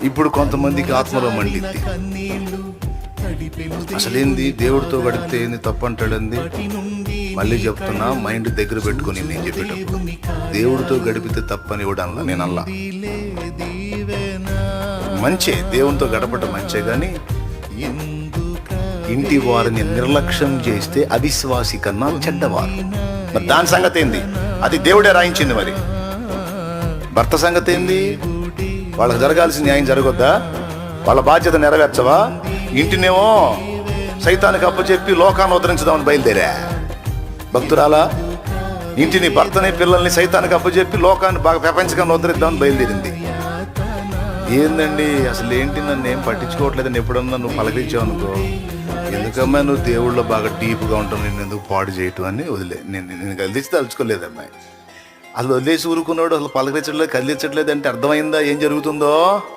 ఇప్పుడు కొంతమందికి ఆత్మలో మండిద్ది. అసలేంది దేవుడితో గడిపితే ఏంది తప్పు అంటాడంది. మళ్ళీ చెప్తున్నా, మైండ్ దగ్గర పెట్టుకుని నేను చెప్పేటప్పుడు దేవుడితో గడిపితే తప్పని కూడా అనలా, నేను అల్లా. మంచే, దేవునితో గడపటం మంచే, కానీ ఇంటి వారిని నిర్లక్ష్యం చేస్తే అవిశ్వాసి కన్నా చెడ్డవారు. మరి దాని సంగతి ఏంది? అది దేవుడే రాయించింది. మరి భర్త సంగతి ఏంది? వాళ్ళకి జరగాల్సిన న్యాయం జరగొద్దా? వాళ్ళ బాధ్యత నెరవేర్చవా? ఇంటినేమో సైతానికి అప్పచెప్పి లోకాన్ని ఉద్ధరించుదామని బయలుదేరా భక్తురాలా. ఇంటిని, భర్తని, పిల్లల్ని సైతానికి అప్పచెప్పి లోకాన్ని బాగా ప్రపంచకాన్ని ఉద్ధరిద్దామని బయలుదేరింది. ఏందండి అసలు ఏంటి? నన్ను ఏం పట్టించుకోవట్లేదని ఎప్పుడన్నా నువ్వు పలకరించావు అనుకో, ఎందుకమ్మా నువ్వు దేవుళ్ళో బాగా డీప్గా ఉంటావు, నేను ఎందుకు పాడు చేయటం అని వదిలే. నేను కదిలించి తలుచుకోలేదమ్మాయి. అసలు వదిలేసి ఊరుకున్నాడు, అసలు పలకరించట్లేదు, కదిలించట్లేదు అంటే అర్థమైందా ఏం జరుగుతుందో?